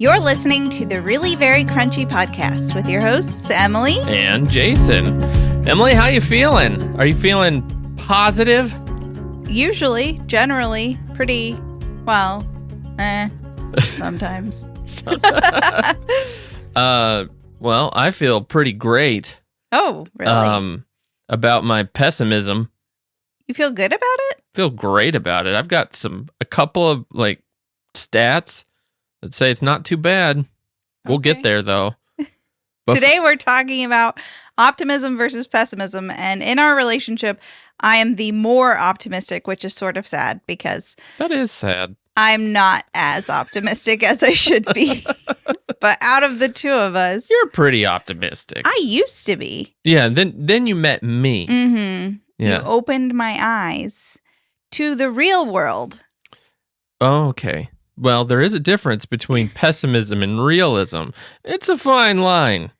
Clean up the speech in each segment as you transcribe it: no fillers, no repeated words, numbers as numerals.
You're listening to the Really Very Crunchy podcast with your hosts, Emily and Jason. Emily, how you feeling? Are you feeling positive? Usually, generally, pretty, well, sometimes. Well, I feel pretty great. Oh, really? About my pessimism. You feel good about it? Feel great about it. I've got a couple of stats that say it's not too bad. We'll get there though. Today we're talking about optimism versus pessimism, and in our relationship, I am the more optimistic, which is sort of sad because that is sad. I'm not as optimistic as I should be. But out of the two of us, you're pretty optimistic. I used to be. Yeah, then you met me. Mm-hmm. Yeah. You opened my eyes to the real world. Oh, okay. Well, there is a difference between pessimism and realism. It's a fine line,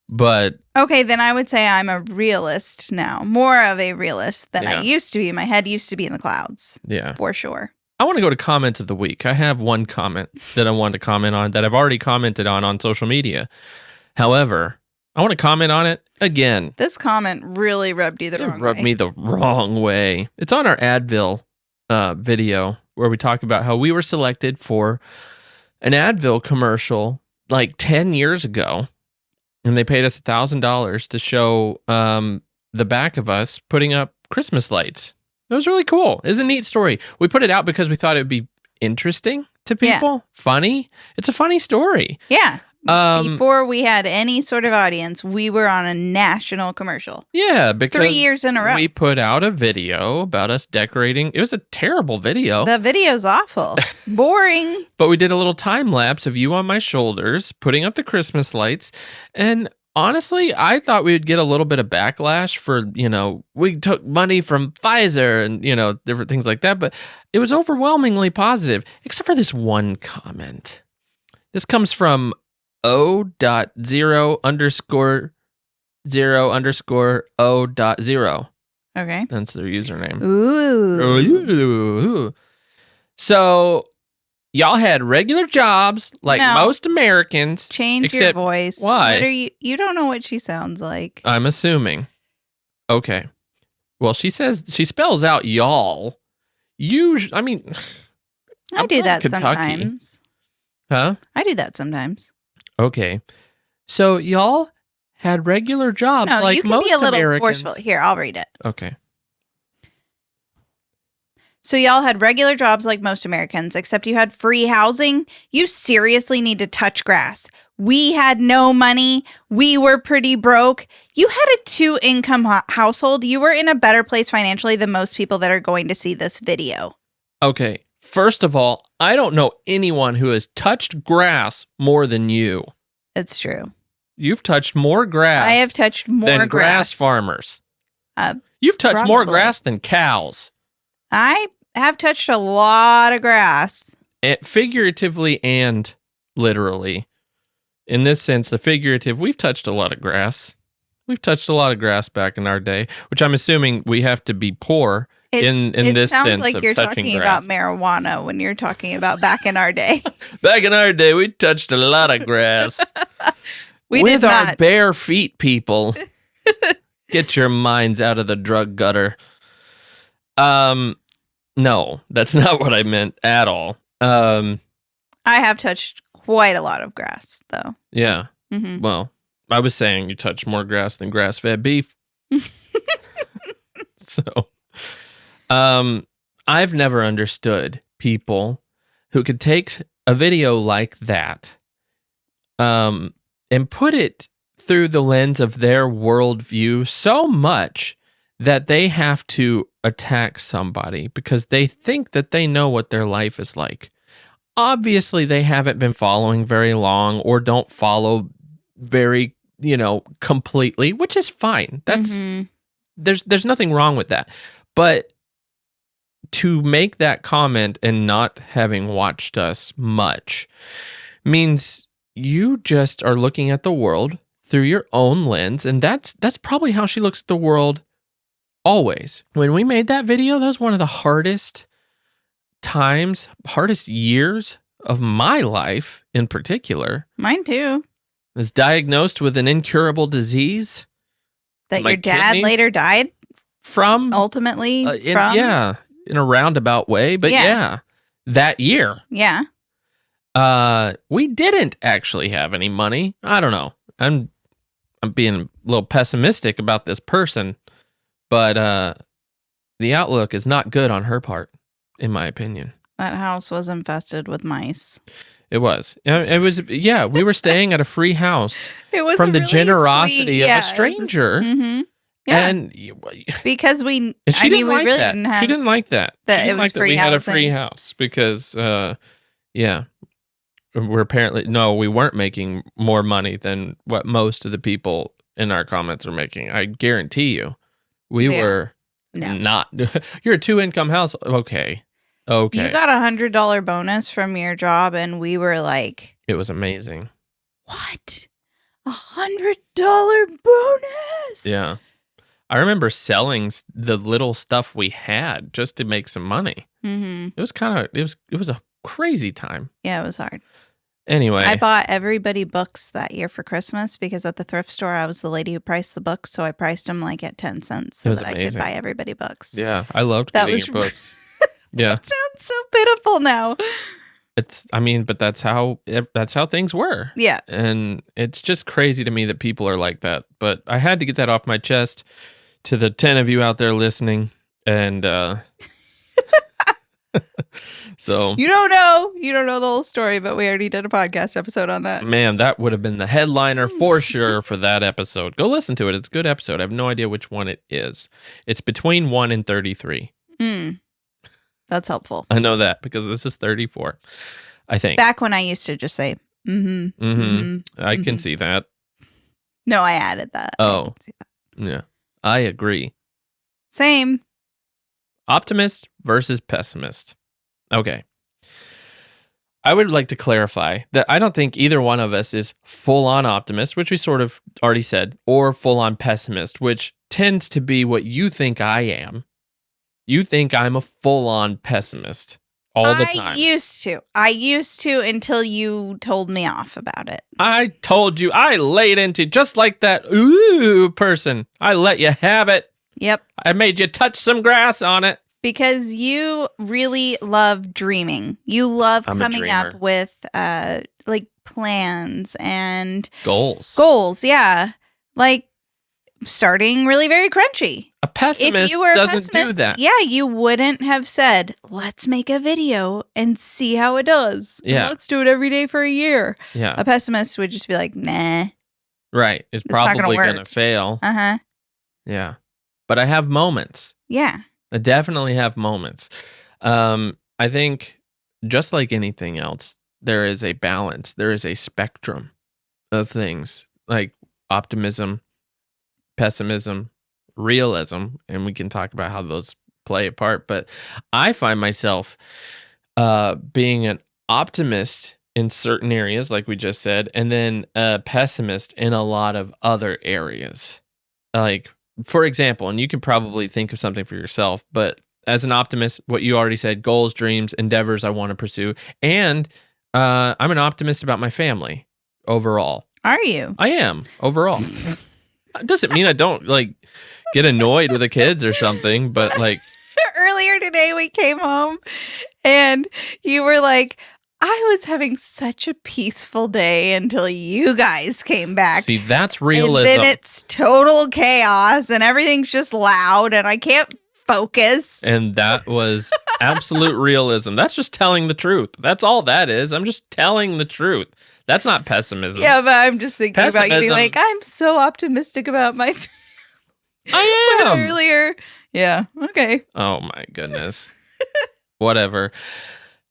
but... Okay, then I would say I'm a realist now. More of a realist than I used to be. My head used to be in the clouds. Yeah. For sure. I want to go to comments of the week. I have one comment that I want to comment on that I've already commented on social media. However, I want to comment on it again. This comment really rubbed you the wrong way. It rubbed me the wrong way. It's on our Advil video where we talk about how we were selected for an Advil commercial 10 years ago. And they paid us $1,000 to show the back of us putting up Christmas lights. It was really cool. It was a neat story. We put it out because we thought it would be interesting to people. Yeah. Funny. It's a funny story. Yeah. Before we had any sort of audience, we were on a national commercial. Yeah, because 3 years in a row. We put out a video about us decorating. It was a terrible video. The video's awful. Boring. But we did a little time lapse of you on my shoulders, putting up the Christmas lights. And honestly, I thought we would get a little bit of backlash for, we took money from Pfizer and, different things like that. But it was overwhelmingly positive, except for this one comment. This comes from O.0_0_O.0. Okay. That's their username. Ooh. So, y'all had regular jobs like most Americans. Change your voice. Why? What are you don't know what she sounds like. I'm assuming. Okay. Well, she spells out y'all. I do that sometimes. Huh? I do that sometimes. Okay. So y'all had regular jobs like most Americans. You can be a little forceful. Here, I'll read it. Okay. So y'all had regular jobs like most Americans, except you had free housing. You seriously need to touch grass. We had no money. We were pretty broke. You had a 2-income household. You were in a better place financially than most people that are going to see this video. Okay. First of all, I don't know anyone who has touched grass more than you. It's true. You've touched more grass. I have touched more than grass farmers. You've touched probably more grass than cows. I have touched a lot of grass. Figuratively and literally. In this sense, the figurative, we've touched a lot of grass. We've touched a lot of grass back in our day, which I'm assuming we have to be poor in this sense of touching grass. It sounds like you're talking about marijuana when you're talking about back in our day. Back in our day, we touched a lot of grass. With our bare feet, people. Get your minds out of the drug gutter. No, that's not what I meant at all. I have touched quite a lot of grass, though. Yeah. Mm-hmm. Well, I was saying you touched more grass than grass-fed beef. So... I've never understood people who could take a video like that, and put it through the lens of their worldview so much that they have to attack somebody because they think that they know what their life is like. Obviously, they haven't been following very long or don't follow very, completely, which is fine. That's there's nothing wrong with that. But to make that comment and not having watched us much means you just are looking at the world through your own lens, and that's probably how she looks at the world always. When we made that video, that was one of the hardest years of my life in particular. Mine too. Was diagnosed with an incurable disease That my your dad kidneys later died from ultimately in, from? yeah, in a roundabout way, but yeah, that year. Yeah. We didn't actually have any money. I don't know. I'm being a little pessimistic about this person, but the outlook is not good on her part, in my opinion. That house was infested with mice. It was. It was. Yeah, we were staying at a free house It was from the really generosity sweet, of a stranger, Yeah. and Because we she didn't like really that. didn't have She didn't like that. that She it didn't was like that free we had a free housing. house because, yeah, we're apparently we weren't making more money than what most of the people in our comments are making. I guarantee you, we were not. You're a 2-income house. Okay. You got $100 bonus from your job, and we were like, it was amazing. What? $100 bonus? Yeah. I remember selling the little stuff we had just to make some money. Mm-hmm. It was it was a crazy time. Yeah, it was hard. Anyway. I bought everybody books that year for Christmas because at the thrift store, I was the lady who priced the books. So I priced them like at 10 cents so that I could buy everybody books. Yeah, I loved getting your books. Yeah. It sounds so pitiful now. But that's how things were. Yeah. And it's just crazy to me that people are like that. But I had to get that off my chest to the 10 of you out there listening. And so you don't know the whole story, but we already did a podcast episode on that. Man, that would have been the headliner for sure for that episode. Go listen to it. It's a good episode. I have no idea which one it is. It's between 1 and 33. That's helpful. I know that because this is 34, I think. Back when I used to just say, I can see that. No, I added that. Oh, yeah. I agree. Same. Optimist versus pessimist. Okay. I would like to clarify that I don't think either one of us is full-on optimist, which we sort of already said, or full-on pessimist, which tends to be what you think I am. You think I'm a full-on pessimist all the time. I used to until you told me off about it. I told you. I laid into just like that person. I let you have it. Yep. I made you touch some grass on it. Because you really love dreaming. You love coming up with like plans and goals, yeah. Like starting really very crunchy. A pessimist if you were doesn't do that. Yeah, you wouldn't have said, let's make a video and see how it does. Yeah. Let's do it every day for a year. Yeah. A pessimist would just be like, nah. Right. It's probably going to fail. Uh-huh. Yeah. But I have moments. Yeah. I definitely have moments. I think just like anything else, there is a balance. There is a spectrum of things like optimism, pessimism, realism, and we can talk about how those play a part. But I find myself being an optimist in certain areas, like we just said, and then a pessimist in a lot of other areas. Like, for example, and you can probably think of something for yourself, but as an optimist, what you already said, goals, dreams, endeavors I want to pursue. And I'm an optimist about my family overall. Are you? I am overall. It doesn't mean I don't like get annoyed with the kids or something, but like earlier today we came home and you were like, I was having such a peaceful day until you guys came back. See, that's realism. And then it's total chaos and everything's just loud and I can't focus. And that was absolute realism. That's just telling the truth. That's all that is. I'm just telling the truth. That's not pessimism. Yeah, but I'm just thinking about you being like, I'm so optimistic about my I am. Earlier. Yeah. Okay. Oh my goodness. Whatever.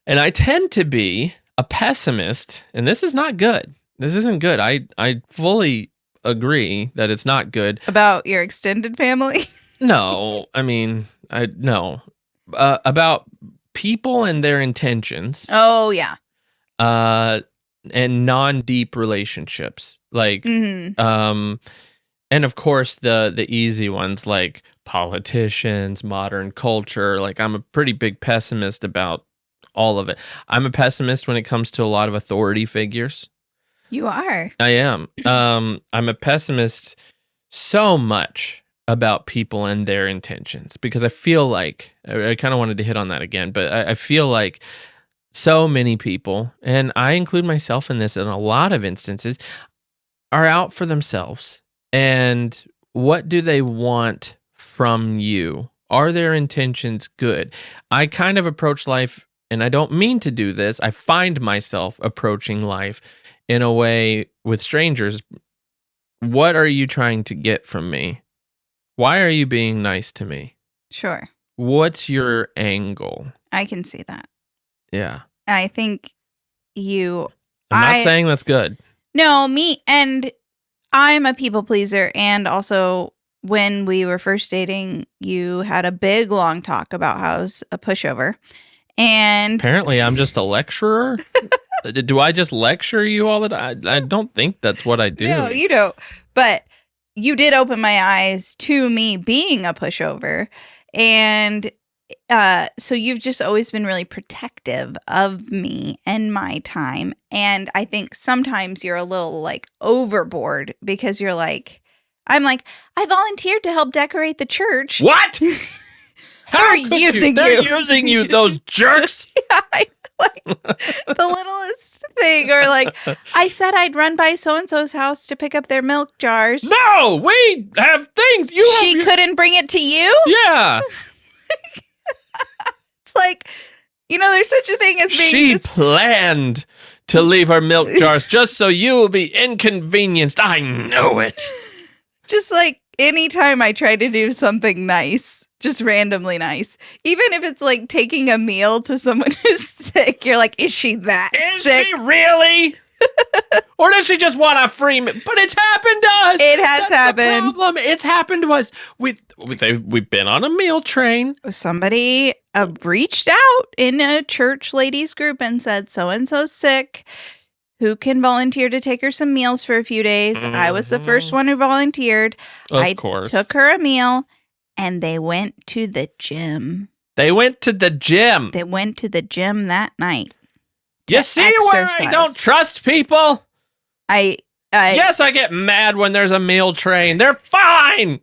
And I tend to be a pessimist, and this is not good. This isn't good. I fully agree that it's not good. About your extended family? No. I mean, no. About people and their intentions. Oh, yeah. And non-deep relationships. Like, and of course the easy ones like politicians, modern culture. Like I'm a pretty big pessimist about all of it. I'm a pessimist when it comes to a lot of authority figures. You are. I am. I'm a pessimist so much about people and their intentions because I feel like, I kind of wanted to hit on that again, but I feel like so many people, and I include myself in this in a lot of instances, are out for themselves. And what do they want from you? Are their intentions good? I kind of approach life, and I don't mean to do this. I find myself approaching life in a way with strangers. What are you trying to get from me? Why are you being nice to me? Sure. What's your angle? I can see that. Yeah. I think you... I'm not saying that's good. No, me, and I'm a people pleaser, and also when we were first dating, you had a big, long talk about how I was a pushover, and... Apparently, I'm just a lecturer? Do I just lecture you all the time? I don't think that's what I do. No, you don't. But you did open my eyes to me being a pushover. And so you've just always been really protective of me and my time. And I think sometimes you're a little like overboard because you're like, I'm like, I volunteered to help decorate the church. What? They're using you. They're using you, those jerks. Yeah, like the littlest thing, or like I said I'd run by so and so's house to pick up their milk jars. No, we have things. She couldn't bring it to you. Yeah, it's like, there's such a thing as being. She planned to leave her milk jars just so you will be inconvenienced. I know it. Just like anytime I try to do something nice. Just randomly nice. Even if it's like taking a meal to someone who's sick, you're like, is she that sick? Is she really? Or does she just want a free meal? But it's happened to us. It has happened. The problem. It's happened to us. We've been on a meal train. Somebody reached out in a church ladies group and said, so-and-so's sick. Who can volunteer to take her some meals for a few days? Mm-hmm. I was the first one who volunteered. Of course. Took her a meal. And they went to the gym. They went to the gym that night. You see where I don't trust people? Yes, I get mad when there's a meal train. They're fine.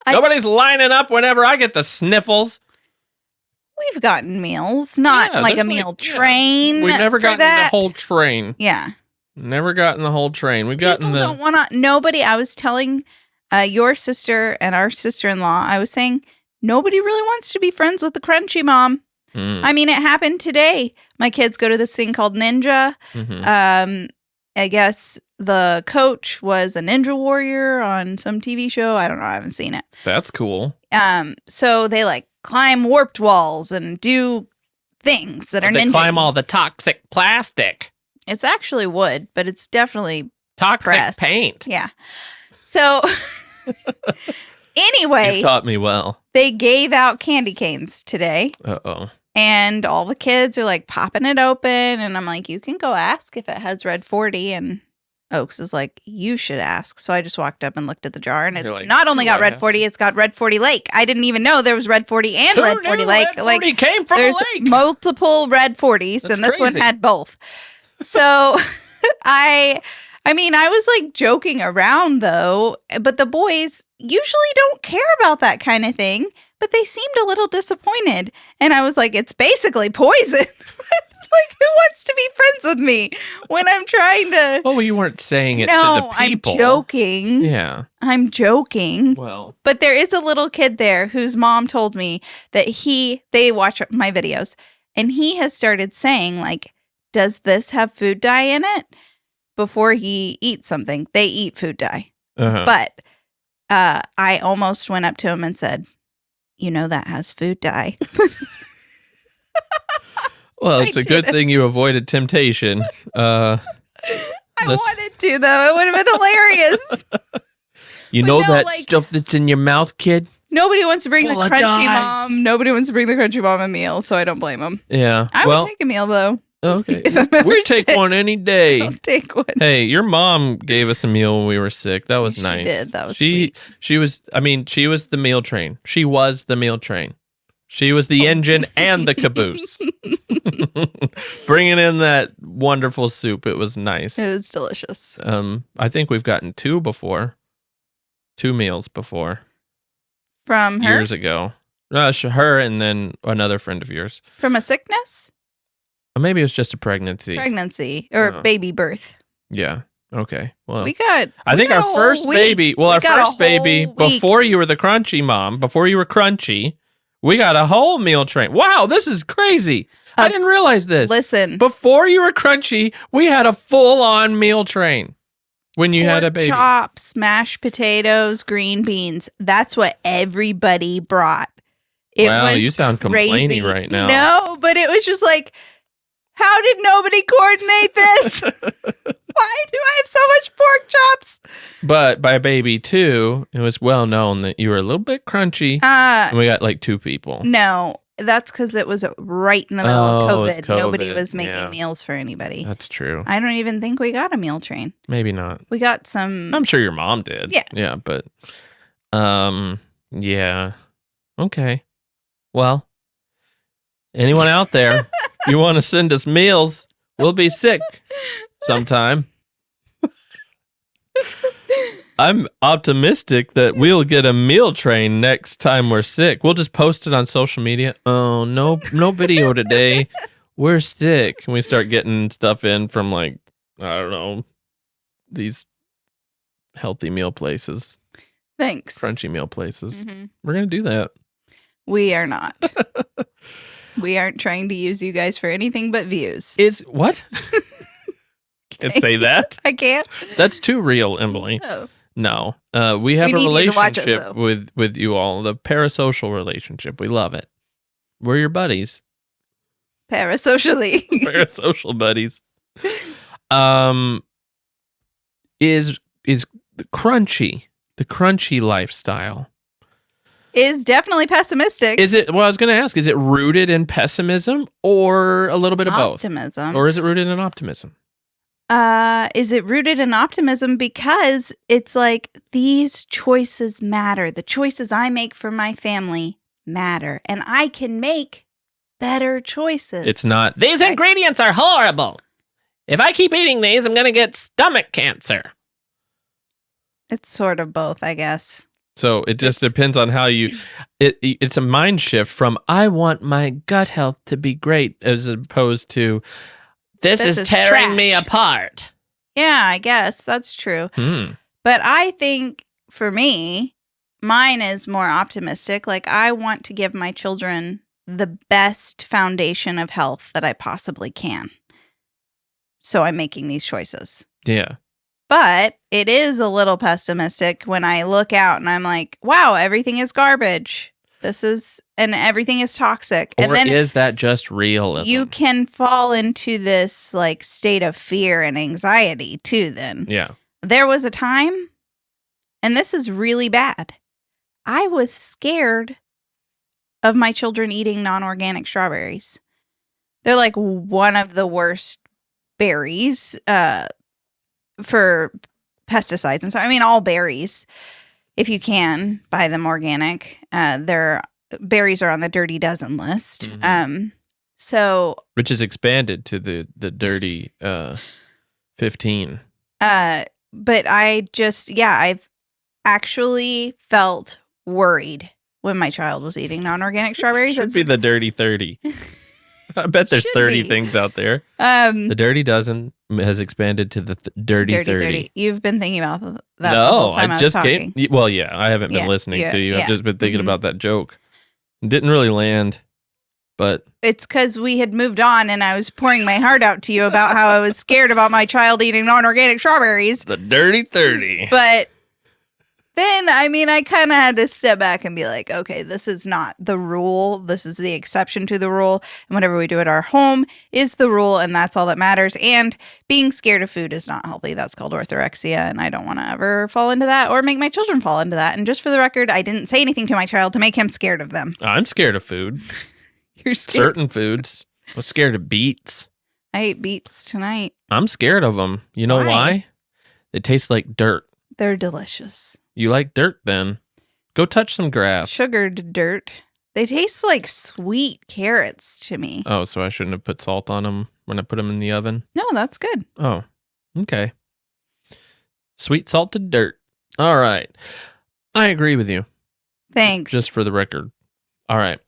Nobody's lining up whenever I get the sniffles. We've gotten meals, not like a meal train. We've never gotten the whole train. Yeah. Never gotten the whole train. We've gotten People don't want to. Nobody. I was telling your sister and our sister-in-law, I was saying, nobody really wants to be friends with the crunchy mom. I mean, it happened today. My kids go to this thing called Ninja. Mm-hmm. I guess the coach was a ninja warrior on some TV show. I don't know. I haven't seen it. That's cool. So they like climb warped walls and do things that are ninja. They climb all the toxic plastic. It's actually wood, but it's definitely toxic pressed. Paint. Yeah. So anyway, you've taught me well. They gave out candy canes today. Uh-oh. And all the kids are like popping it open. And I'm like, you can go ask if it has red 40. And Oaks is like, you should ask. So I just walked up and looked at the jar. And it's like, not only got red 40, it's got red 40 Lake. I didn't even know there was red 40 and red 40 Lake. Red 40 came from there's a lake. Multiple red 40s. That's and this crazy. one had both. So I mean, I was like joking around though, but the boys usually don't care about that kind of thing, but they seemed a little disappointed. And I was like, it's basically poison. Like, who wants to be friends with me when I'm trying to... Well, you weren't saying it to the people. I'm joking. Yeah. I'm joking. Well. But there is a little kid there whose mom told me that they watch my videos, and he has started saying, like, does this have food dye in it? Before he eats something, they eat food dye. Uh-huh. But I almost went up to him and said, that has food dye. Well, it's a good thing you avoided temptation. I wanted to, though. It would have been hilarious. You know that stuff that's in your mouth, kid? Nobody wants to bring the crunchy mom. Nobody wants to bring the crunchy mom a meal, so I don't blame them. Yeah. I would take a meal, though. Okay. We'd take one any day. I'll take one. Hey, your mom gave us a meal when we were sick. That was nice. She did. That was sweet. She was the meal train. She was the meal train. She was the engine and the caboose. Bringing in that wonderful soup. It was nice. It was delicious. I think we've gotten 2 meals before. From her? Years ago. Her and then another friend of yours. From a sickness? Or maybe it was just a pregnancy. Pregnancy or baby birth. Yeah. Okay. Well, I think our first baby, before you were the crunchy mom, before you were crunchy, we got a whole meal train. Wow, this is crazy. I didn't realize this. Listen. Before you were crunchy, we had a full-on meal train when you had a baby. Pork chops, mashed potatoes, green beans. That's what everybody brought. Wow, you sound complaining right now. No, but it was just like, how did nobody coordinate this? Why do I have so much pork chops? But by baby 2, it was well known that you were a little bit crunchy. And we got like 2 people. No, that's because it was right in the middle of COVID. Nobody was making yeah. meals for anybody. That's true. I don't even think we got a meal train. Maybe not. We got some. I'm sure your mom did. Yeah. Yeah, but yeah. Okay. Well, anyone out there, if you want to send us meals, we'll be sick sometime. I'm optimistic that we'll get a meal train next time we're sick. We'll just post it on social media. Oh, no video today. We're sick. And we start getting stuff in from like, I don't know, these healthy meal places. Thanks. Crunchy meal places. Mm-hmm. We're going to do that. We are not. We aren't trying to use you guys for anything but views. Is what? Can't say that. I can't. That's too real, Emily. Oh. No. We have a relationship with you all, the parasocial relationship. We love it. We're your buddies. Parasocially. Parasocial buddies. Is the crunchy lifestyle is definitely pessimistic. Is it? Well, I was going to ask, is it rooted in pessimism or a little bit of optimism? Or is it rooted in optimism? Is it rooted in optimism because it's like these choices matter. The choices I make for my family matter, and I can make better choices. It's not, these ingredients are horrible. If I keep eating these, I'm going to get stomach cancer. It's sort of both, I guess. So it just depends on how you, it's a mind shift from I want my gut health to be great as opposed to this is tearing trash. Me apart. Yeah, I guess that's true. But I think for me, mine is more optimistic. Like I want to give my children the best foundation of health that I possibly can. So I'm making these choices. Yeah. But it is a little pessimistic when I look out and I'm like, wow, everything is garbage. And everything is toxic. Or and then is that just realism? You can fall into this like state of fear and anxiety too then. Yeah. There was a time, and this is really bad, I was scared of my children eating non-organic strawberries. They're like one of the worst berries for pesticides and so I mean all berries, if you can buy them organic, their berries are on the dirty dozen list. So which is expanded to the dirty 15. But I've actually felt worried when my child was eating non-organic strawberries. Should be the dirty 30. I bet there's 30 things out there. The dirty dozen has expanded to the dirty 30. You've been thinking about that the No, whole time I just came. Well, yeah, I haven't been listening to you. I've just been thinking about that joke. It didn't really land, but it's because we had moved on, and I was pouring my heart out to you about how I was scared about my child eating non-organic strawberries. The dirty 30. But then, I mean, I kind of had to step back and be like, okay, this is not the rule. This is the exception to the rule. And whatever we do at our home is the rule, and that's all that matters. And being scared of food is not healthy. That's called orthorexia, and I don't want to ever fall into that or make my children fall into that. And just for the record, I didn't say anything to my child to make him scared of them. I'm scared of food. You're scared? Certain foods. I'm scared of beets. I ate beets tonight. I'm scared of them. You know why? They taste like dirt. They're delicious. You like dirt then? Go touch some grass. Sugared dirt. They taste like sweet carrots to me. Oh, so I shouldn't have put salt on them when I put them in the oven? No, that's good. Oh, okay. Sweet salted dirt. All right. I agree with you. Thanks. Just for the record. All right.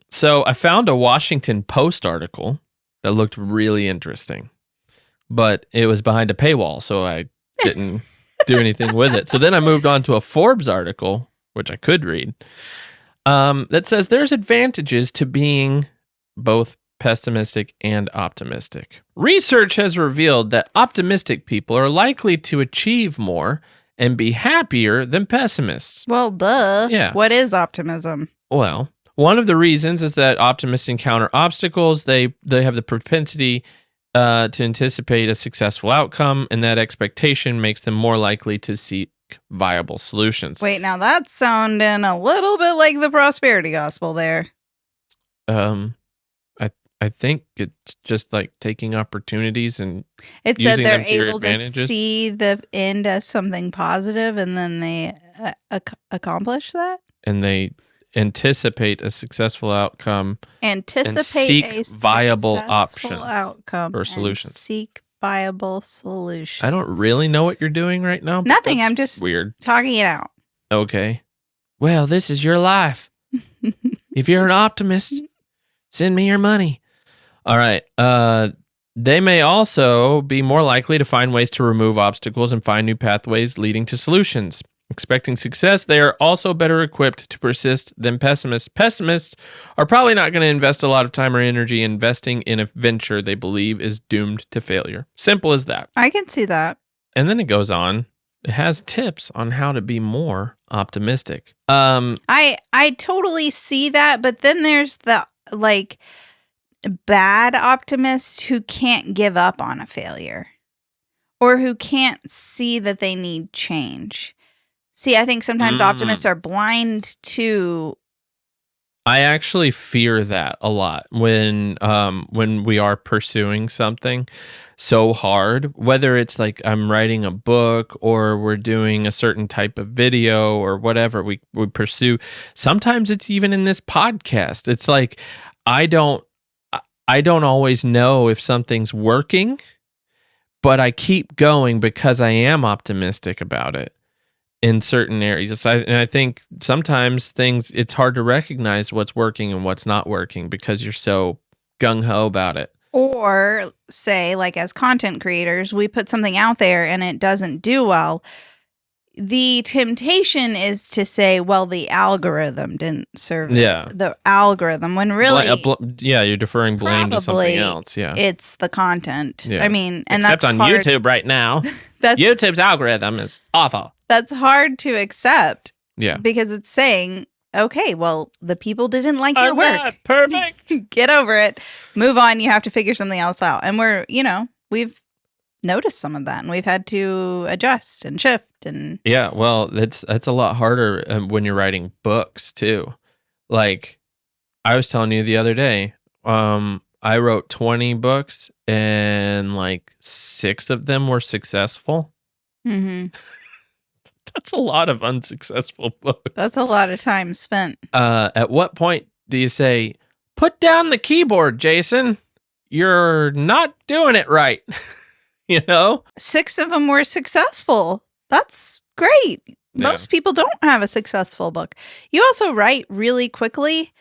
So I found a Washington Post article that looked really interesting, but it was behind a paywall, so I didn't do anything with it. So then I moved on to a Forbes article, which I could read, that says there's advantages to being both pessimistic and optimistic. Research has revealed that optimistic people are likely to achieve more and be happier than pessimists. Well, duh. Yeah. What is optimism? Well, one of the reasons is that optimists encounter obstacles. They have the propensity to anticipate a successful outcome, and that expectation makes them more likely to seek viable solutions. Wait, now that's sounding a little bit like the prosperity gospel there. I think it's just like taking opportunities and It said using they're them to your able to advantages. see the end as something positive, and then they accomplish that. And they anticipate a successful outcome Anticipate seek a viable successful options outcome or solutions. And seek viable solutions. I don't really know what you're doing right now. but Nothing. that's I'm just weird. talking it out. Okay. Well, this is your life. If you're an optimist, send me your money. All right. They may also be more likely to find ways to remove obstacles and find new pathways leading to solutions. Expecting success, they are also better equipped to persist than pessimists. Pessimists are probably not going to invest a lot of time or energy investing in a venture they believe is doomed to failure. Simple as that. I can see that. And then it goes on. It has tips on how to be more optimistic. I totally see that, but then there's the like bad optimists who can't give up on a failure or who can't see that they need change. See, I think sometimes optimists are blind to. I actually fear that a lot when we are pursuing something so hard, whether it's like I'm writing a book or we're doing a certain type of video or whatever we pursue. Sometimes it's even in this podcast. It's like I don't always know if something's working, but I keep going because I am optimistic about it in certain areas. And I think sometimes it's hard to recognize what's working and what's not working because you're so gung-ho about it. Or say, like as content creators, we put something out there and it doesn't do well. The temptation is to say, well, the algorithm didn't serve the algorithm, when really... you're deferring blame to something else. Yeah, it's the content. Yeah. I mean, and except that's on hard. YouTube right now. YouTube's algorithm is awful. That's hard to accept. Yeah. Because it's saying, okay, well, the people didn't like your work. Not perfect. Get over it. Move on. You have to figure something else out. And we've noticed some of that, and we've had to adjust and shift. And yeah, well, that's a lot harder when you're writing books too. Like I was telling you the other day, I wrote 20 books and like 6 of them were successful. Mm-hmm. That's a lot of unsuccessful books. That's a lot of time spent. At what point do you say, put down the keyboard, Jason? You're not doing it right. 6 of them were successful. That's great. Most people don't have a successful book. You also write really quickly.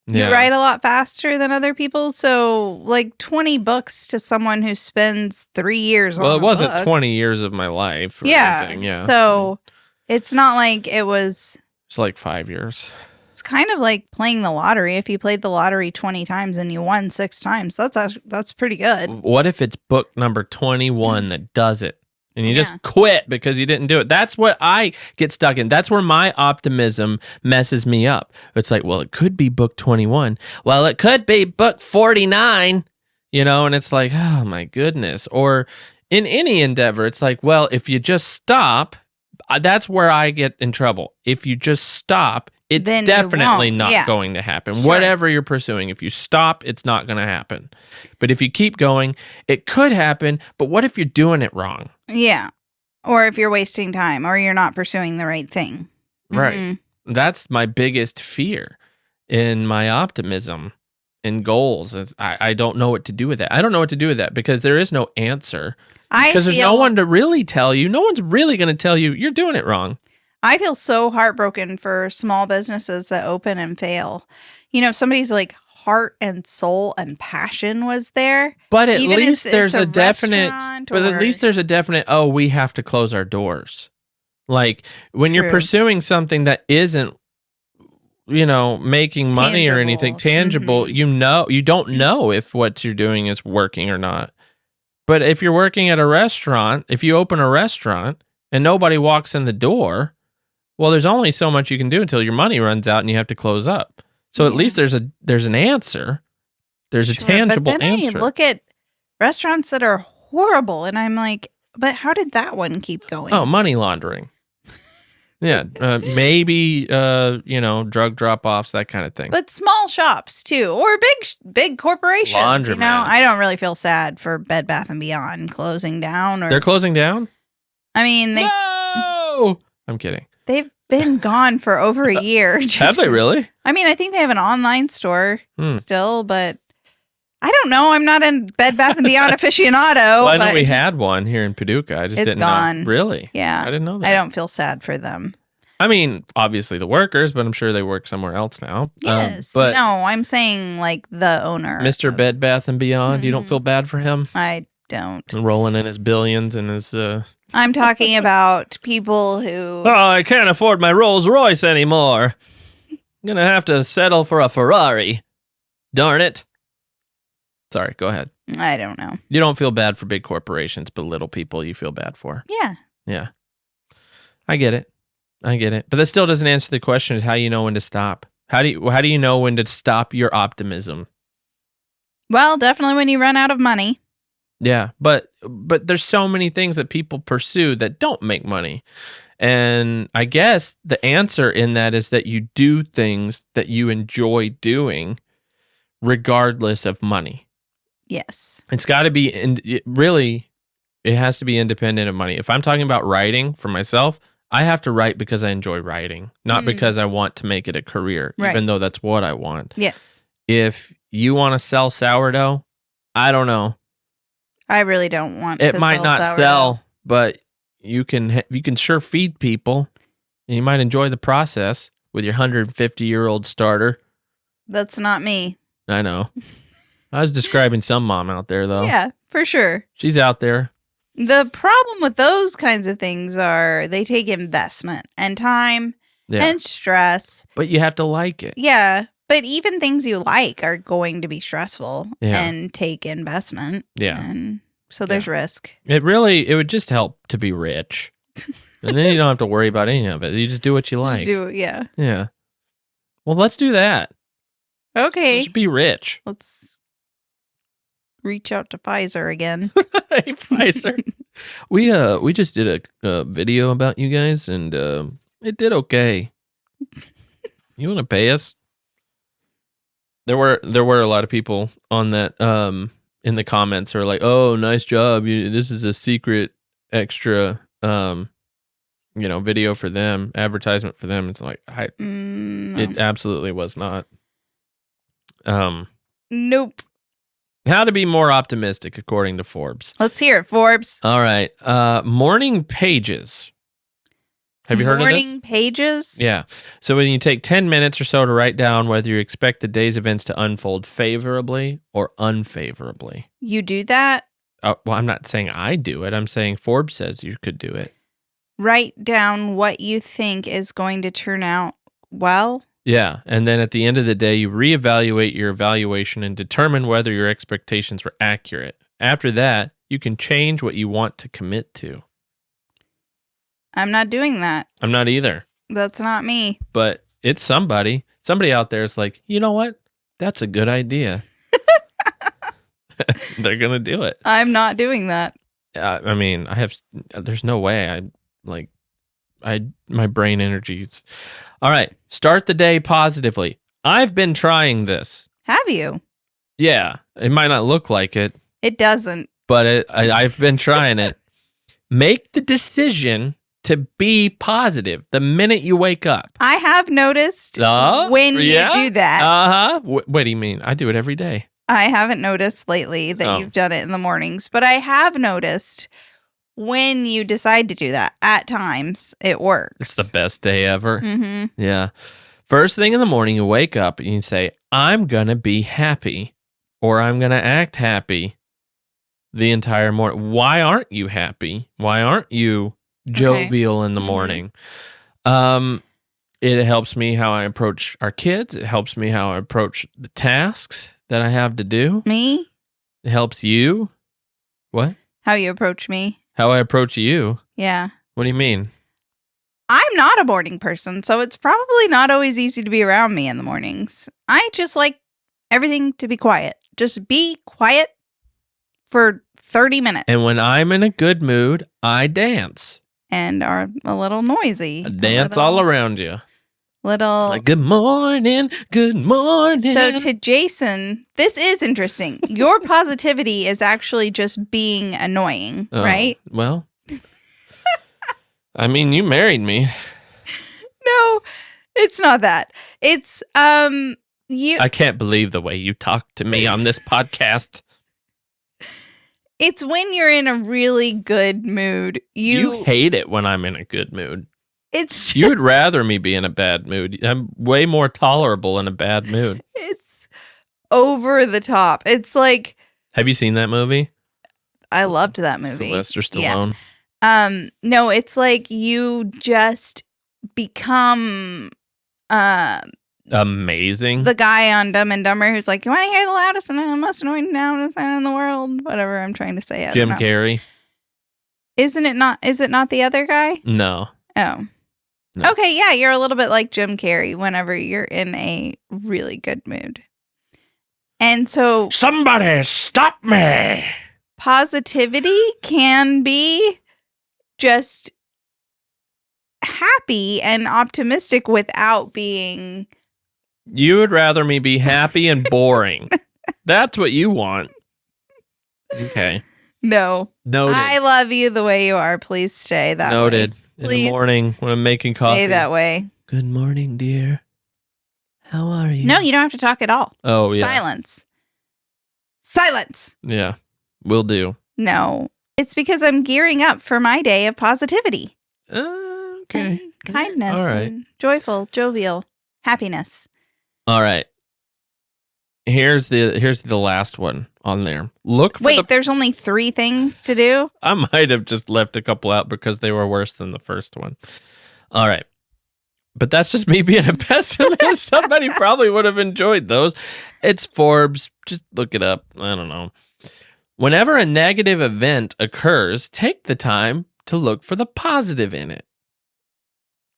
You write a lot faster than other people. So like 20 books to someone who spends 3 years on a book. Well, it wasn't 20 years of my life or anything. Yeah. So it's not like it was... It's like 5 years. It's kind of like playing the lottery. If you played the lottery 20 times and you won 6 times, that's pretty good. What if it's book number 21 that does it? And you just quit because you didn't do it. That's what I get stuck in. That's where my optimism messes me up. It's like, well, it could be book 21. Well, it could be book 49, and it's like, oh my goodness. Or in any endeavor, it's like, well, if you just stop, that's where I get in trouble. If you just stop, it's then definitely not going to happen. Sure. Whatever you're pursuing, if you stop, it's not going to happen. But if you keep going, it could happen. But what if you're doing it wrong? Yeah. Or if you're wasting time or you're not pursuing the right thing. Right. Mm-hmm. That's my biggest fear in my optimism and goals. I don't know what to do with that. I don't know what to do with that because there is no answer. Because there's no one to really tell you. No one's really going to tell you you're doing it wrong. I feel so heartbroken for small businesses that open and fail. You know, somebody's like heart and soul and passion was there. But at least there's a definite, oh, we have to close our doors. Like when you're pursuing something that isn't, making money or anything tangible, you don't know if what you're doing is working or not. But if you're working at a restaurant, if you open a restaurant and nobody walks in the door, well, there's only so much you can do until your money runs out and you have to close up. So at least there's an answer. There's a tangible but then answer. I look at restaurants that are horrible and I'm like, but how did that one keep going? Oh, money laundering. Yeah, maybe drug drop-offs, that kind of thing. But small shops too, or big corporations. Laundromats. I don't really feel sad for Bed Bath & Beyond closing down. They're closing down? I mean, No! I'm kidding. They've been gone for over a year. Have they really? I mean, I think they have an online store still, but I don't know. I'm not a Bed Bath & Beyond aficionado. Well, I know we had one here in Paducah. I just didn't gone. know. Really? Yeah. I didn't know that. I don't feel sad for them. I mean, obviously the workers, but I'm sure they work somewhere else now. Yes. But no, I'm saying like the owner. Mr. Bed Bath & Beyond, you don't feel bad for him? I don't. Rolling in his billions and his... I'm talking about people who... Oh, I can't afford my Rolls Royce anymore. I'm going to have to settle for a Ferrari. Darn it. Sorry, go ahead. I don't know. You don't feel bad for big corporations, but little people you feel bad for. Yeah. Yeah. I get it. But that still doesn't answer the question of how you know when to stop. How do you know when to stop your optimism? Well, definitely when you run out of money. Yeah, but there's so many things that people pursue that don't make money. And I guess the answer in that is that you do things that you enjoy doing regardless of money. Yes. It's got to be, it has to be independent of money. If I'm talking about writing for myself, I have to write because I enjoy writing, not because I want to make it a career, even though that's what I want. Yes. If you want to sell sourdough, I don't know. I really don't want it to might sell not sourdough. sell, but you can sure feed people, and you might enjoy the process with your 150-year-old starter. That's not me. I know. I was describing some mom out there, though. Yeah, for sure. She's out there. The problem with those kinds of things are they take investment and time and stress. But you have to like it. Yeah. But even things you like are going to be stressful and take investment. Yeah. And so there's risk. It would just help to be rich. And then you don't have to worry about any of it. You just do what you like. Yeah. Yeah. Well, let's do that. Okay. Just be rich. Let's reach out to Pfizer again. Hey, Pfizer. We just did a video about you guys, and it did okay. You want to pay us? There were a lot of people on that in the comments who are like, "Oh, nice job! This is a secret extra video for them, advertisement for them." It's like it absolutely was not. Nope. How to be more optimistic according to Forbes. Let's hear it, Forbes. All right. Morning pages. Have you heard of this? Morning pages? Yeah. So when you take 10 minutes or so to write down whether you expect the day's events to unfold favorably or unfavorably. You do that? Well, I'm not saying I do it. I'm saying Forbes says you could do it. Write down what you think is going to turn out well. Yeah. And then at the end of the day, you reevaluate your evaluation and determine whether your expectations were accurate. After that, you can change what you want to commit to. I'm not doing that. I'm not either. That's not me. But it's somebody. Somebody out there is like, you know what? That's a good idea. They're going to do it. I'm not doing that. I mean, there's no way my brain energy. All right. Start the day positively. I've been trying this. Have you? Yeah. It might not look like it. It doesn't. But I've been trying it. Make the decision to be positive the minute you wake up. I have noticed when you do that. Uh-huh. What do you mean? I do it every day. I haven't noticed lately that you've done it in the mornings, but I have noticed when you decide to do that, at times, it works. It's the best day ever. Mm-hmm. Yeah. First thing in the morning, you wake up and you say, I'm going to be happy, or I'm going to act happy the entire morning. Why aren't you happy? Why aren't you jovial in the morning? It helps me how I approach our kids. It helps me how I approach the tasks that I have to do. Me? It helps you. What? How you approach me. How I approach you. Yeah. What do you mean? I'm not a morning person, so it's probably not always easy to be around me in the mornings. I just like everything to be quiet. Just be quiet for 30 minutes. And when I'm in a good mood, I dance. And are a little noisy. I dance all around you. Like, good morning, good morning. So to Jason, this is interesting. Your positivity is actually just being annoying, right? Well, I mean, you married me. No, it's not that. It's you. I can't believe the way you talk to me on this podcast. It's when you're in a really good mood. You hate it when I'm in a good mood. It's just, you would rather me be in a bad mood. I'm way more tolerable in a bad mood. It's over the top. It's like, have you seen that movie? I loved that movie. Sylvester Stallone. Yeah. No, it's like you just become amazing. The guy on Dumb and Dumber who's like, you want to hear the loudest and most annoying sound in the world? Whatever I'm trying to say. Jim Carrey. Is it not the other guy? No. Oh. No. Okay, yeah, you're a little bit like Jim Carrey whenever you're in a really good mood. And so... somebody stop me! Positivity can be just happy and optimistic without being... You would rather me be happy and boring. That's what you want. Okay. No. Noted. I love you the way you are. Please stay that way. Noted. In the morning when I'm making coffee. Stay that way. Good morning, dear. How are you? No, you don't have to talk at all. Oh, yeah. Silence. Yeah, will do. No, it's because I'm gearing up for my day of positivity. Okay. And kindness. All right. And joyful, jovial, happiness. All right. Here's the last one on there. There's only 3 things to do? I might have just left a couple out because they were worse than the first one. All right. But that's just me being a pessimist. Somebody probably would have enjoyed those. It's Forbes. Just look it up. I don't know. Whenever a negative event occurs, take the time to look for the positive in it.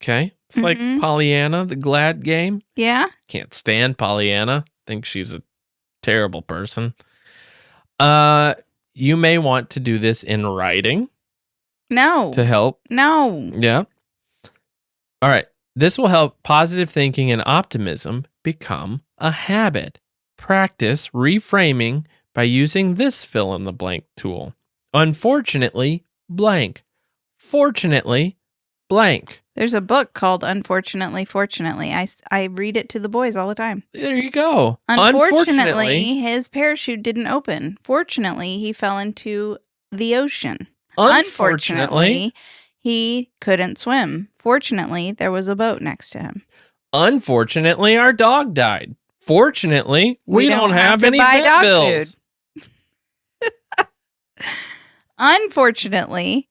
Okay? It's like Pollyanna, the Glad game. Yeah. Can't stand Pollyanna. Think she's a terrible person. You may want to do this in writing. No. To help. No. Yeah. All right. This will help positive thinking and optimism become a habit. Practice reframing by using this fill in the blank tool. Unfortunately, blank. Fortunately, blank. There's a book called Unfortunately, Fortunately. I read it to the boys all the time. There you go. Unfortunately, his parachute didn't open. Fortunately, he fell into the ocean. Unfortunately, he couldn't swim. Fortunately, there was a boat next to him. Unfortunately, our dog died. Fortunately, we don't have any vet bills. Unfortunately,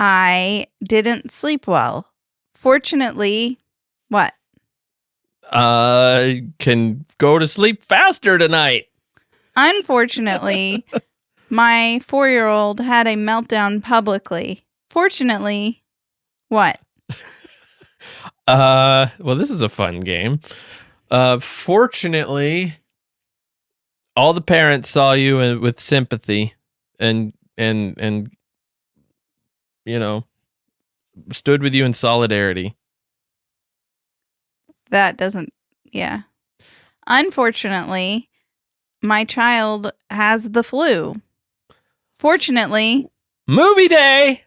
I didn't sleep well. Fortunately, what? Can go to sleep faster tonight. Unfortunately, my 4-year-old had a meltdown publicly. Fortunately, what? Well, this is a fun game. Fortunately, all the parents saw you with sympathy and you know, stood with you in solidarity. That doesn't, yeah. Unfortunately, my child has the flu. Fortunately, movie day.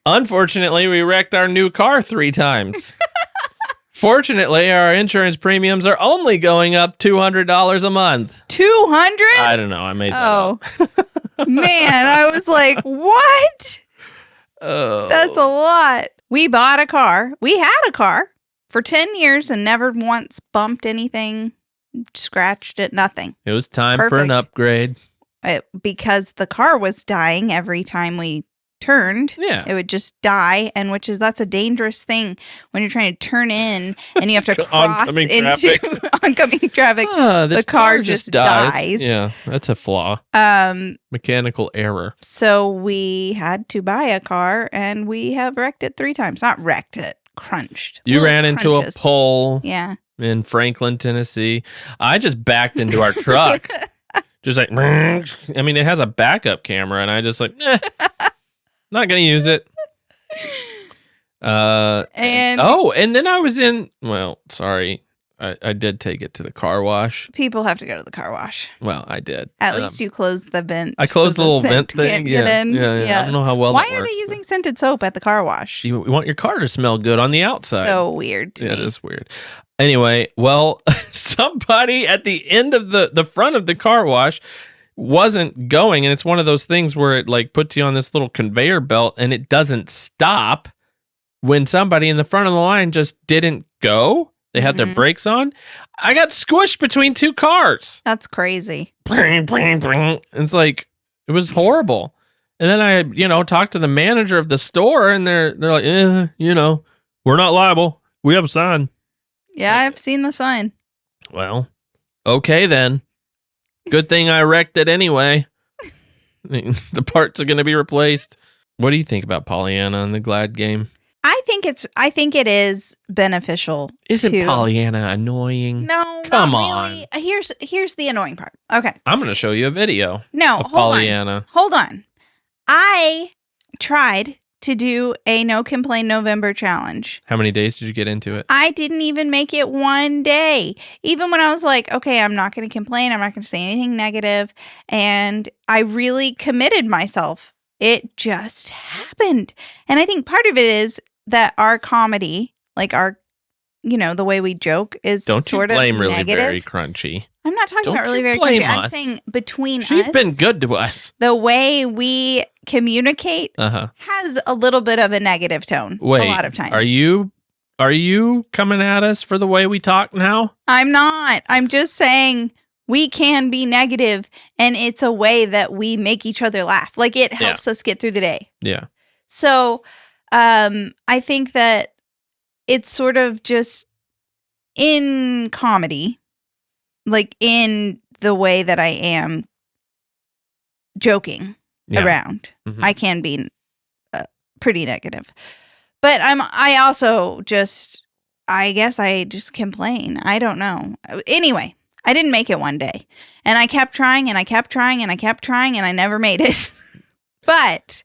Unfortunately, we wrecked our new car 3 times. Fortunately, our insurance premiums are only going up $200 a month. 200? I don't know. I made that up. Man, I was like, what? Oh. That's a lot. We bought a car. We had a car for 10 years and never once bumped anything, scratched it, nothing. It was time for an upgrade. Because the car was dying every time we turned. Yeah. It would just die, and that's a dangerous thing when you're trying to turn in and you have to cross into oncoming traffic. The car just dies. Yeah, that's a flaw. Mechanical error. So we had to buy a car, and we have wrecked it 3 times. Not wrecked it, crunched. You ran into a pole. Yeah. In Franklin, Tennessee. I just backed into our truck. Just like, I mean, it has a backup camera, and I just like, not going to use it. And then I was sorry. I did take it to the car wash. People have to go to the car wash. Well, I did. At least you closed the vent. I closed the little vent thing. Yeah. I don't know how well Why that are works, they using scented soap at the car wash? You want your car to smell good on the outside. So weird to me. It is weird. Anyway, somebody at the end of the front of the car wash wasn't going, and it's one of those things where it like puts you on this little conveyor belt and it doesn't stop when somebody in the front of the line just didn't go. They had their brakes on. I got squished between 2 cars. That's crazy. It's like, it was horrible. And then I, talked to the manager of the store, and they're like, we're not liable. We have a sign. Yeah, I've seen the sign. Well, okay then. Good thing I wrecked it anyway. The parts are going to be replaced. What do you think about Pollyanna and the Glad game? I think it is beneficial. Isn't Pollyanna annoying? No, come not on. Really. Here's the annoying part. Okay, I'm going to show you a video. No, of Pollyanna. Hold on. I tried to do a No Complain November challenge. How many days did you get into it? I didn't even make it 1 day. Even when I was like, okay, I'm not going to complain. I'm not going to say anything negative. And I really committed myself. It just happened. And I think part of it is that our comedy, like the way we joke is Don't sort you blame of really negative. very crunchy. I'm not talking Don't about really you very blame crunchy. I'm us. saying between She's us. been good to us. The way we communicate has a little bit of a negative tone. Wait, a lot of times. Are you coming at us for the way we talk now? I'm not. I'm just saying we can be negative, and it's a way that we make each other laugh. Like, it helps us get through the day. Yeah. So I think that it's sort of just in comedy, like in the way that I am joking around. Mm-hmm. I can be pretty negative. But I guess I just complain. I don't know. Anyway, I didn't make it 1 day. And I kept trying, and I kept trying, and I kept trying, and I never made it. But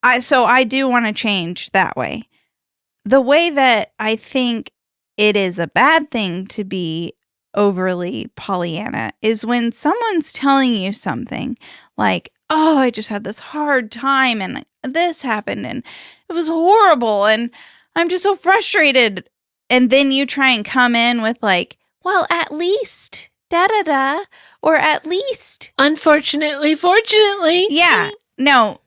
I do want to change that way. The way that I think it is a bad thing to be overly Pollyanna is when someone's telling you something like, oh, I just had this hard time and this happened and it was horrible and I'm just so frustrated. And then you try and come in with like, well, at least da-da-da, or at least unfortunately, fortunately. Yeah. No,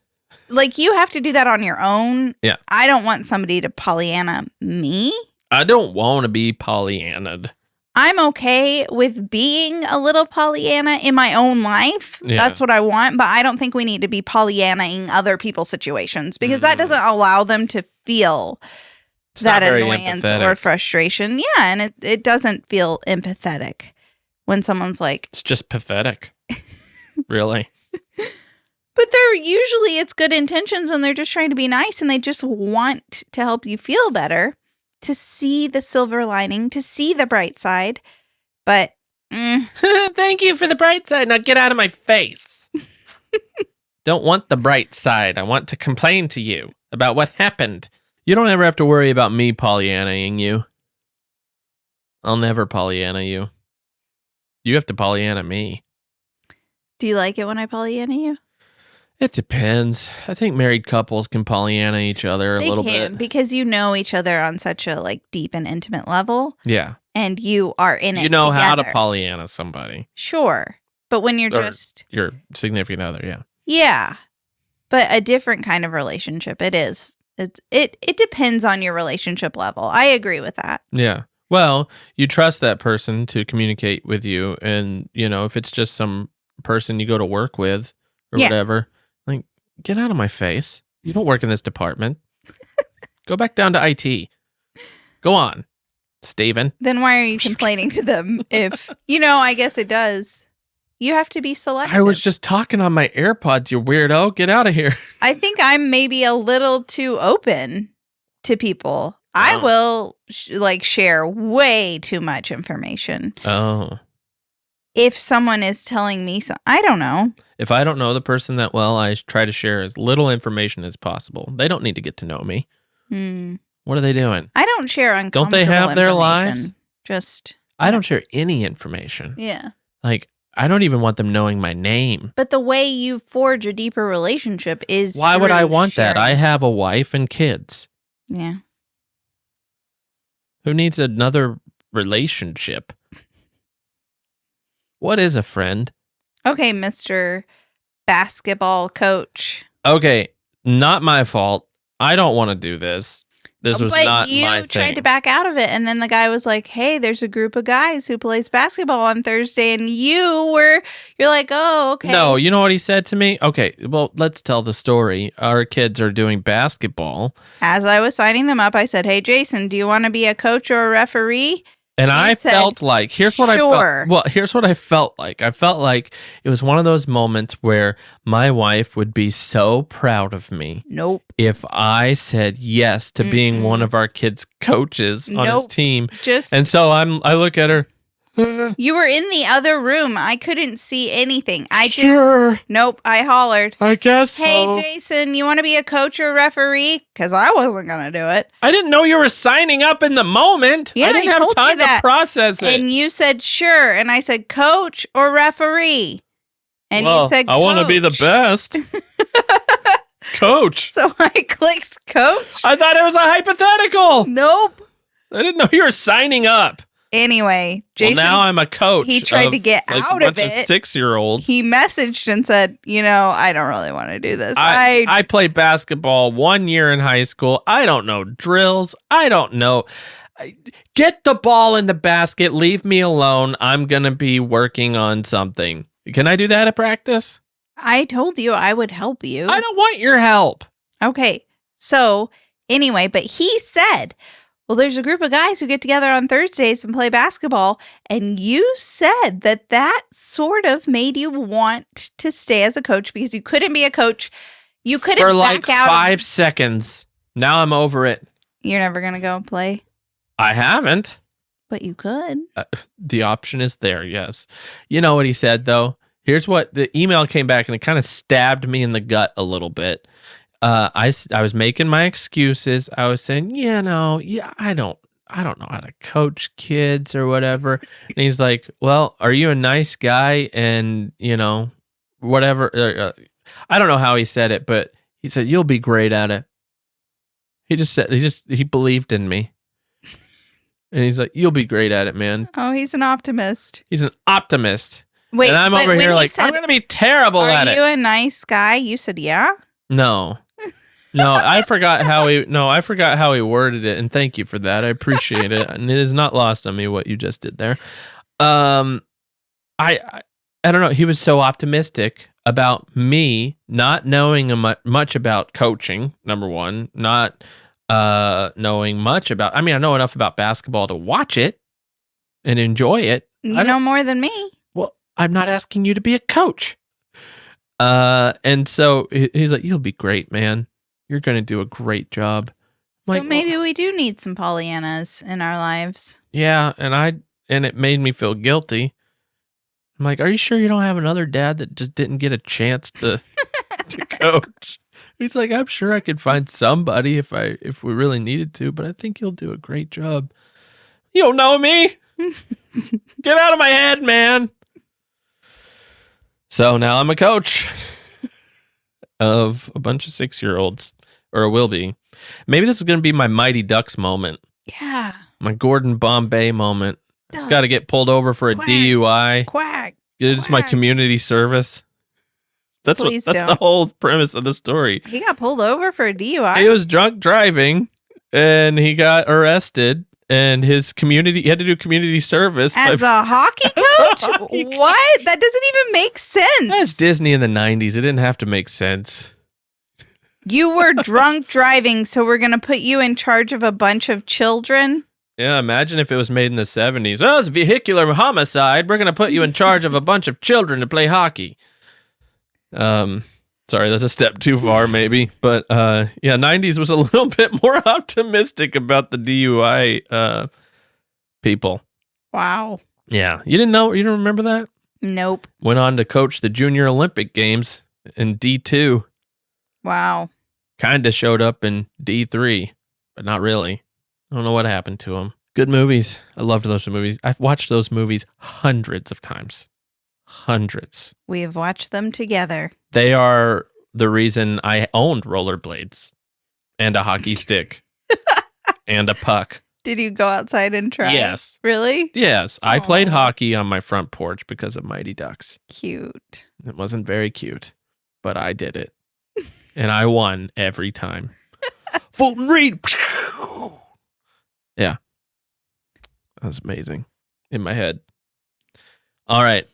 like you have to do that on your own. Yeah. I don't want somebody to Pollyanna me. I don't want to be Pollyannaed. I'm okay with being a little Pollyanna in my own life. Yeah. That's what I want. But I don't think we need to be Pollyannaing other people's situations because that doesn't allow them to feel that annoyance or frustration. Yeah. And it doesn't feel empathetic when someone's like... It's just pathetic. Really. But it's good intentions and they're just trying to be nice and they just want to help you feel better. To see the silver lining, to see the bright side. But thank you for the bright side. Now get out of my face. Don't want the bright side. I want to complain to you about what happened. You don't ever have to worry about me Pollyannaing you. I'll never Pollyanna you. You have to Pollyanna me. Do you like it when I Pollyanna you? It depends. I think married couples can Pollyanna each other a little bit. Because you know each other on such a like deep and intimate level. Yeah. And you are in it You know how to together. Pollyanna somebody. Sure. But when you're Or just... your significant other, yeah. Yeah. But a different kind of relationship. It is. It depends on your relationship level. I agree with that. Yeah. Well, you trust that person to communicate with you. And, if it's just some person you go to work with or whatever, like, get out of my face. You don't work in this department. Go back down to IT. Go on, Steven. Then why are you complaining to them if, I guess it does. You have to be selective. I was just talking on my AirPods, you weirdo. Get out of here. I think I'm maybe a little too open to people. I will share way too much information. Oh. If someone is telling me something, I don't know. If I don't know the person that well, I try to share as little information as possible. They don't need to get to know me. What are they doing? I don't share uncomfortable Don't they have their information. lives? I don't share any information. Yeah. Like, I don't even want them knowing my name. But the way you forge a deeper relationship is Why would I want sharing. that? I have a wife and kids. Yeah. Who needs another relationship? What is a friend? Okay, Mr. Basketball Coach. Okay, not my fault. I don't want to do this. This was not my thing. But you tried to back out of it, and then the guy was like, hey, there's a group of guys who plays basketball on Thursday, and you're like, oh, okay. No, you know what he said to me? Okay, well, let's tell the story. Our kids are doing basketball. As I was signing them up, I said, hey, Jason, do you want to be a coach or a referee? And I felt like, here's what I felt. Well, here's what I felt like. I felt like it was one of those moments where my wife would be so proud of me. Nope. If I said yes to being one of our kids' coaches on his team. And so I look at her. You were in the other room. I couldn't see anything. Nope, I hollered. I guess Hey, Jason, you want to be a coach or referee? Because I wasn't going to do it. I didn't know you were signing up in the moment. Yeah, I didn't have time to process it. And you said, sure. And I said, coach or referee? And you said, I want to be the best. Coach. So I clicked coach. I thought it was a hypothetical. Nope. I didn't know you were signing up. Anyway, Jason. Well, now I'm a coach. He tried to get out of it. 6-year-olds. He messaged and said, I don't really want to do this. I played basketball 1 year in high school. I don't know drills. I don't know. Get the ball in the basket. Leave me alone. I'm going to be working on something. Can I do that at practice? I told you I would help you. I don't want your help. Okay. So anyway, but he said, well, there's a group of guys who get together on Thursdays and play basketball. And you said that sort of made you want to stay as a coach because you couldn't be a coach. You couldn't for back like out 5 seconds. Now I'm over it. You're never going to go and play? I haven't. But you could. The option is there, yes. You know what he said, though? Here's what the email came back, and it kind of stabbed me in the gut a little bit. I was making my excuses. I was saying, I don't know how to coach kids or whatever. And he's like, well, are you a nice guy? And, whatever. I don't know how he said it, but he said, you'll be great at it. He believed in me. And he's like, you'll be great at it, man. Oh, he's an optimist. He's an optimist. Wait, and I'm over here like, I'm going to be terrible at it. Are you a nice guy? You said, yeah? No, I forgot how he worded it. And thank you for that. I appreciate it. And it is not lost on me what you just did there. I don't know. He was so optimistic about me not knowing much about coaching, number one, not knowing much about, I know enough about basketball to watch it and enjoy it. You know more than me. Well, I'm not asking you to be a coach. And so he's like, you'll be great, man. You're going to do a great job. So maybe we do need some Pollyannas in our lives. Yeah. And it made me feel guilty. I'm like, are you sure you don't have another dad that just didn't get a chance to coach? He's like, I'm sure I could find somebody if we really needed to, but I think you'll do a great job. You don't know me. Get out of my head, man. So now I'm a coach. of a bunch of 6-year-olds, or it will be. Maybe this is going to be my Mighty Ducks moment. Yeah. My Gordon Bombay moment. I just got to get pulled over for a Quack. DUI. Quack. It's my community service. That's the whole premise of the story. He got pulled over for a DUI. He was drunk driving, and he got arrested. And he had to do community service as a hockey coach. What? That doesn't even make sense. That's Disney in the 90s. It didn't have to make sense. You were drunk driving, so we're going to put you in charge of a bunch of children? Yeah, imagine if it was made in the 70s. Oh, it's vehicular homicide. We're going to put you in charge of a bunch of children to play hockey. Sorry, that's a step too far, maybe. But, 90s was a little bit more optimistic about the DUI people. Wow. Yeah. You didn't know? You don't remember that? Nope. Went on to coach the Junior Olympic Games in D2. Wow. Kind of showed up in D3, but not really. I don't know what happened to him. Good movies. I loved those movies. I've watched those movies hundreds of times. Hundreds. We have watched them together. They are the reason I owned rollerblades and a hockey stick and a puck. Did you go outside and try? Yes. Really? Yes. I played hockey on my front porch because of Mighty Ducks. Cute. It wasn't very cute, but I did it. And I won every time. Fulton Reed. Yeah. That was amazing in my head. All right.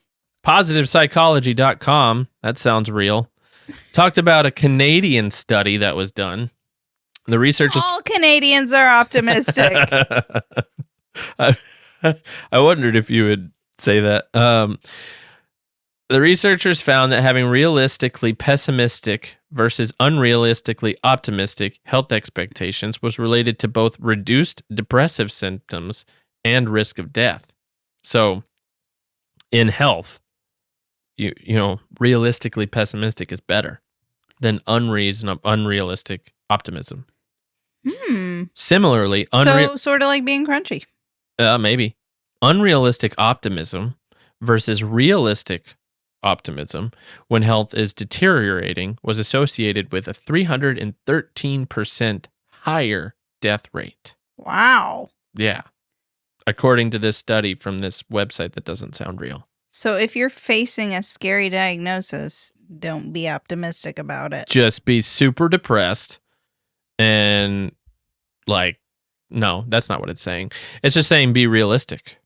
PositivePsychology.com. That sounds real. Talked about a Canadian study that was done. The researchers. All Canadians are optimistic. I wondered if you would say that. The researchers found that having realistically pessimistic versus unrealistically optimistic health expectations was related to both reduced depressive symptoms and risk of death. So, in health, you know, realistically pessimistic is better than unrealistic optimism. Similarly, so sort of like being crunchy. Maybe unrealistic optimism versus realistic optimism when health is deteriorating was associated with a 313% higher death rate. Wow. Yeah. According to this study from this website that doesn't sound real. So if you're facing a scary diagnosis, don't be optimistic about it. Just be super depressed and no, that's not what it's saying. It's just saying be realistic.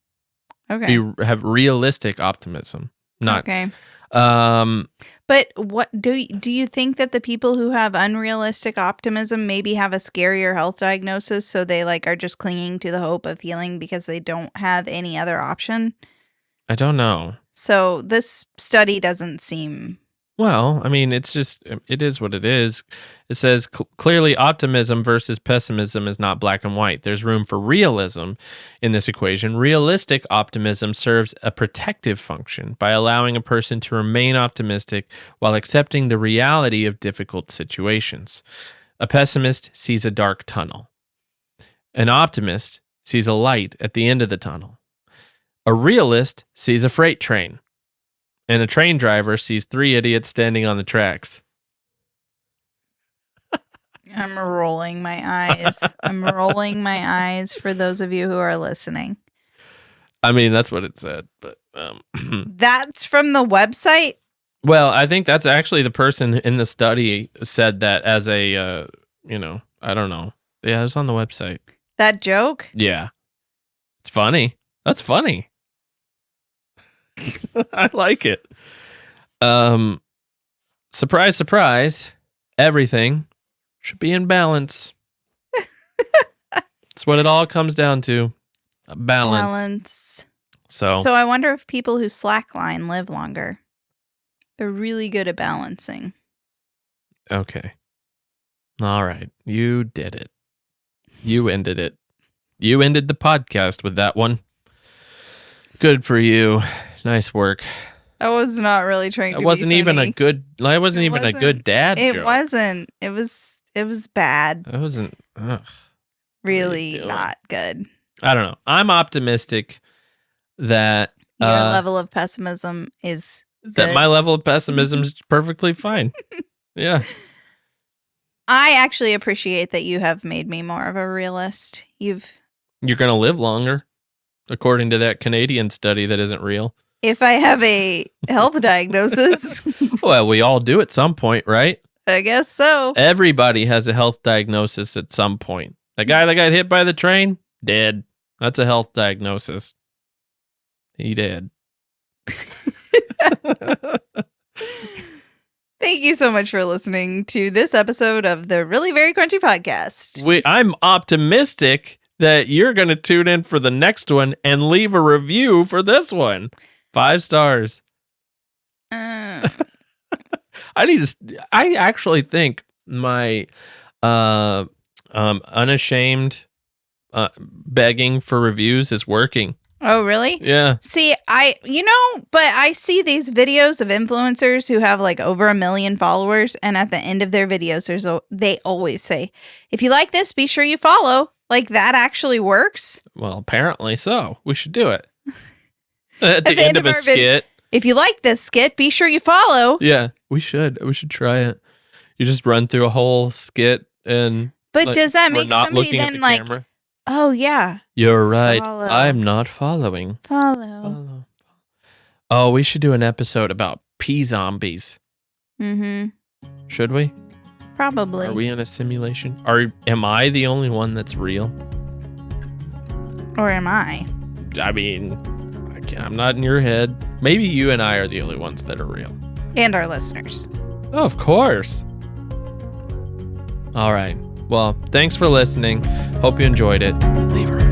Okay. Have realistic optimism. Not okay. But what do you think that the people who have unrealistic optimism maybe have a scarier health diagnosis, so they are just clinging to the hope of healing because they don't have any other option? I don't know. So this study doesn't seem. Well, I mean, it is what it is. It says clearly optimism versus pessimism is not black and white. There's room for realism in this equation. Realistic optimism serves a protective function by allowing a person to remain optimistic while accepting the reality of difficult situations. A pessimist sees a dark tunnel. An optimist sees a light at the end of the tunnel. A realist sees a freight train. And a train driver sees 3 idiots standing on the tracks. I'm rolling my eyes. I'm rolling my eyes for those of you who are listening. I mean, that's what it said, but that's from the website? Well, I think that's actually the person in the study said that as a, I don't know. Yeah, it was on the website. That joke? Yeah. It's funny. That's funny. I like it. Surprise, surprise. Everything should be in balance. That's what it all comes down to. A balance. So I wonder if people who slackline live longer. They're really good at balancing. Okay. All right. You did it. You ended it. You ended the podcast with that one. Good for you. Nice work. I was not really trying to be funny. I wasn't even a good dad joke. It wasn't. It was bad. It wasn't. Really not good. I don't know. I'm optimistic that your level of pessimism is good. That my level of pessimism is perfectly fine. Yeah. I actually appreciate that you have made me more of a realist. You're going to live longer, according to that Canadian study that isn't real. If I have a health diagnosis. Well, we all do at some point, right? I guess so. Everybody has a health diagnosis at some point. The guy that got hit by the train, dead. That's a health diagnosis. He dead. Thank you so much for listening to this episode of the Really Very Crunchy podcast. I'm optimistic that you're going to tune in for the next one and leave a review for this one. 5 stars. I actually think my unashamed begging for reviews is working. Oh, really? Yeah. See, but I see these videos of influencers who have like over 1 million followers, and at the end of their videos, they always say, if you like this, be sure you follow. Like, that actually works. Well, apparently so. We should do it. At the end of a skit. If you like this skit, be sure you follow. Yeah, we should. We should try it. You just run through a whole skit and... But does that make somebody then like... Camera. Oh, yeah. You're right. Follow. I'm not following. Follow. Oh, we should do an episode about pea zombies. Mm-hmm. Should we? Probably. Are we in a simulation? Am I the only one that's real? Or am I? I mean, I'm not in your head. Maybe you and I are the only ones that are real. And our listeners. Oh, of course. All right. Well, thanks for listening. Hope you enjoyed it. Leave a review.